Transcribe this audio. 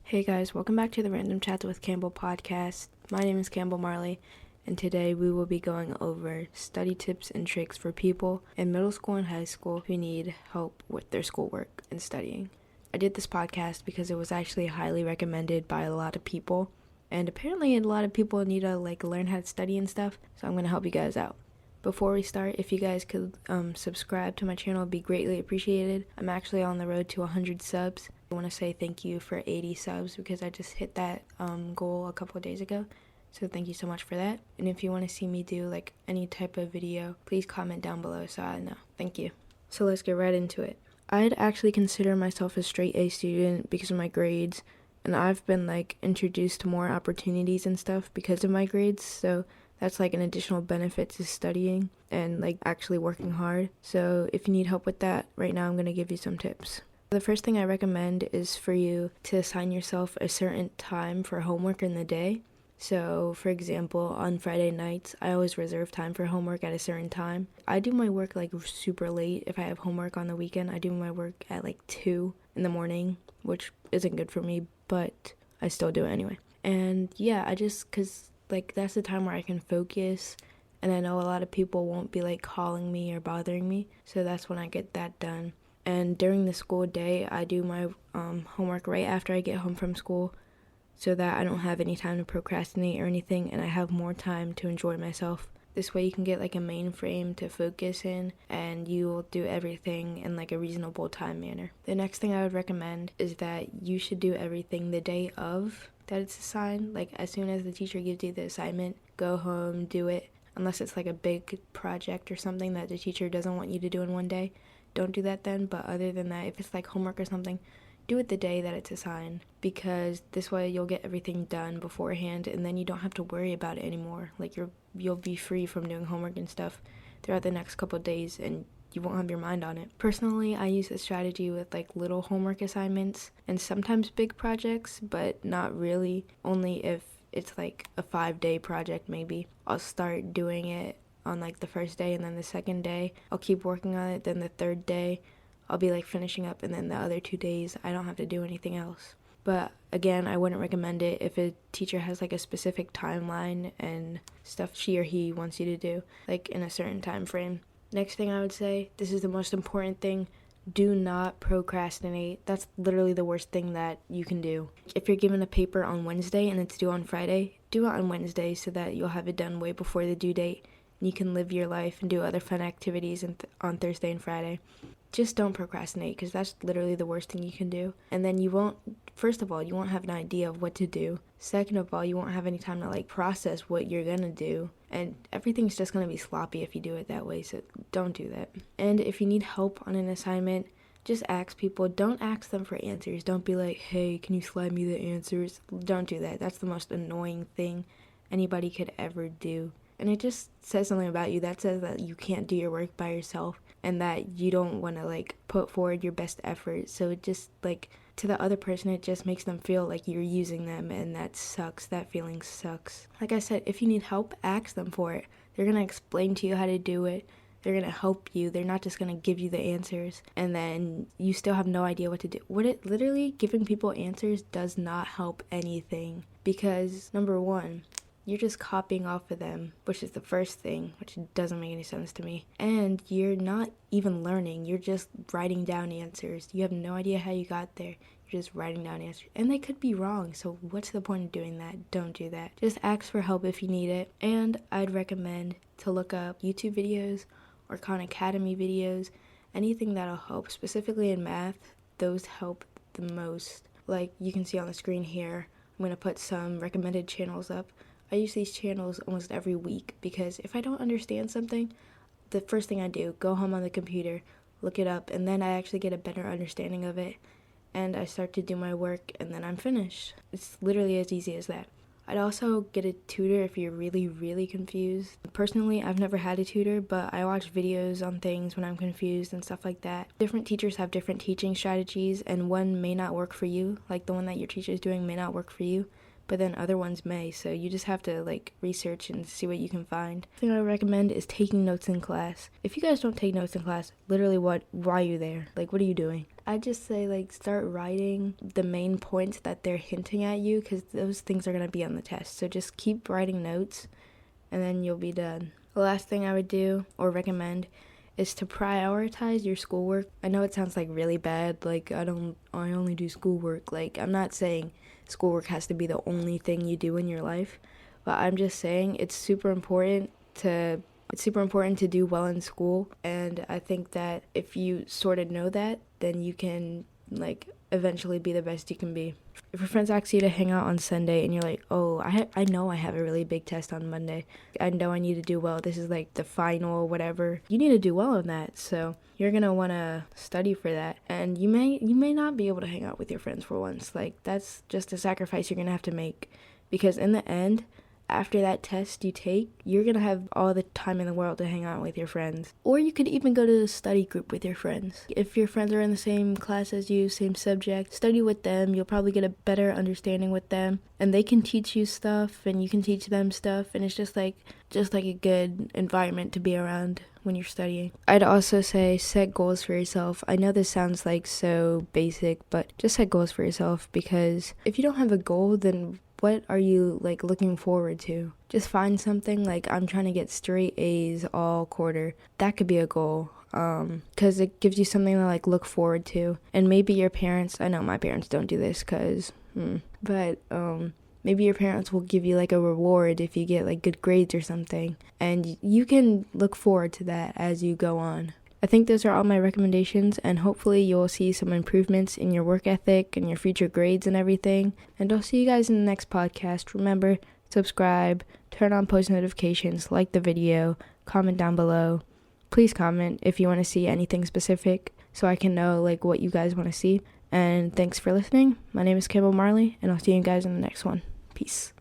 Hey guys, welcome back to the Random Chats with Cambel podcast. My name is Cambel Marley, and today we will be going over study tips and tricks for people in middle school and high school who need help with their schoolwork and studying. I did this podcast because it was actually highly recommended by a lot of people, and apparently a lot of people need to learn how to study and stuff, so I'm going to help you guys out. Before we start, if you guys could subscribe to my channel, it'd be greatly appreciated. I'm actually on the road to 100 subs. I want to say thank you for 80 subs because I just hit that goal a couple of days ago. So thank you so much for that. And if you want to see me do any type of video, please comment down below so I know. Thank you. So let's get right into it. I'd actually consider myself a straight A student because of my grades, and I've been introduced to more opportunities and stuff because of my grades. So that's an additional benefit to studying and actually working hard. So if you need help with that, right now I'm going to give you some tips. The first thing I recommend is for you to assign yourself a certain time for homework in the day. So for example, on Friday nights, I always reserve time for homework at a certain time. I do my work super late. If I have homework on the weekend, I do my work at 2 in the morning, which isn't good for me, but I still do it anyway. And yeah, because that's the time where I can focus, and I know a lot of people won't be calling me or bothering me, so that's when I get that done. And during the school day, I do my homework right after I get home from school so that I don't have any time to procrastinate or anything, and I have more time to enjoy myself. This way you can get a mainframe to focus in, and you will do everything in a reasonable time manner. The next thing I would recommend is that you should do everything the day of that it's assigned. As soon as the teacher gives you the assignment, go home, do it. Unless it's a big project or something that the teacher doesn't want you to do in one day, don't do that then. But other than that, if it's homework or something, do it the day that it's assigned, because this way you'll get everything done beforehand, and then you don't have to worry about it anymore. You'll be free from doing homework and stuff throughout the next couple of days, and you won't have your mind on it. Personally, I use this strategy with little homework assignments and sometimes big projects, but not really. Only if it's a 5-day project maybe. I'll start doing it on the first day, and then the second day I'll keep working on it. Then the third day I'll be finishing up, and then the other 2 days I don't have to do anything else. But again, I wouldn't recommend it if a teacher has a specific timeline and stuff she or he wants you to do in a certain time frame. Next thing I would say, this is the most important thing: do not procrastinate. That's literally the worst thing that you can do. If you're given a paper on Wednesday and it's due on Friday, do it on Wednesday so that you'll have it done way before the due date, and you can live your life and do other fun activities on Thursday and Friday. Just don't procrastinate, because that's literally the worst thing you can do. And then first of all, you won't have an idea of what to do. Second of all, you won't have any time to process what you're gonna do. And everything's just gonna be sloppy if you do it that way, so don't do that. And if you need help on an assignment, just ask people. Don't ask them for answers. Don't be like, hey, can you slide me the answers? Don't do that. That's the most annoying thing anybody could ever do. And it just says something about you. That says that you can't do your work by yourself, and that you don't want to put forward your best effort. So it just to the other person, it just makes them feel like you're using them, and that sucks. That feeling sucks. Like I said, if you need help, ask them for it. They're going to explain to you how to do it. They're going to help you. They're not just going to give you the answers, and then you still have no idea what to do. Literally, giving people answers does not help anything, because number one, you're just copying off of them, which is the first thing, which doesn't make any sense to me. And you're not even learning. You're just writing down answers. You have no idea how you got there. You're just writing down answers. And they could be wrong, so what's the point of doing that? Don't do that. Just ask for help if you need it. And I'd recommend to look up YouTube videos or Khan Academy videos, anything that'll help. Specifically in math, those help the most. You can see on the screen here, I'm going to put some recommended channels up. I use these channels almost every week, because if I don't understand something, the first thing I do, go home on the computer, look it up, and then I actually get a better understanding of it, and I start to do my work, and then I'm finished. It's literally as easy as that. I'd also get a tutor if you're really, really confused. Personally, I've never had a tutor, but I watch videos on things when I'm confused and stuff like that. Different teachers have different teaching strategies, and one may not work for you. The one that your teacher is doing may not work for you. but then other ones may. So you just have to like research and see what you can find. The thing I would recommend is taking notes in class. If you guys don't take notes in class, literally why are you there? Like, what are you doing? I just say like start writing the main points that they're hinting at you, because those things are going to be on the test. So just keep writing notes and then you'll be done. The last thing I would do or recommend is to prioritize your schoolwork. I know it sounds like really bad, like I only do schoolwork. Like, I'm not saying schoolwork has to be the only thing you do in your life, but I'm just saying it's super important to do well in school. And I think that if you sort of know that, then you can like eventually be the best you can be. If your friends ask you to hang out on Sunday and you're like, oh, I know I have a really big test on Monday, I know I need to do well, this is like the final or whatever, you need to do well on that. So you're gonna want to study for that, and you may not be able to hang out with your friends for once. Like, that's just a sacrifice you're gonna have to make, because in the end, after that test you take, you're going to have all the time in the world to hang out with your friends. Or you could even go to the study group with your friends. If your friends are in the same class as you, same subject, study with them. You'll probably get a better understanding with them. And they can teach you stuff and you can teach them stuff. And it's just like a good environment to be around when you're studying. I'd also say set goals for yourself. I know this sounds like so basic, but just set goals for yourself, because if you don't have a goal, then what are you like looking forward to? Just find something like, I'm trying to get straight A's all quarter. That could be a goal, because it gives you something to like look forward to. And maybe your parents, I know my parents don't do this but maybe your parents will give you like a reward if you get like good grades or something, and you can look forward to that as you go on. I think those are all my recommendations, and hopefully you'll see some improvements in your work ethic and your future grades and everything. And I'll see you guys in the next podcast. Remember, subscribe, turn on post notifications, like the video, comment down below. Please comment if you want to see anything specific so I can know like what you guys want to see. And thanks for listening. My name is Cambel Marley, and I'll see you guys in the next one. Peace.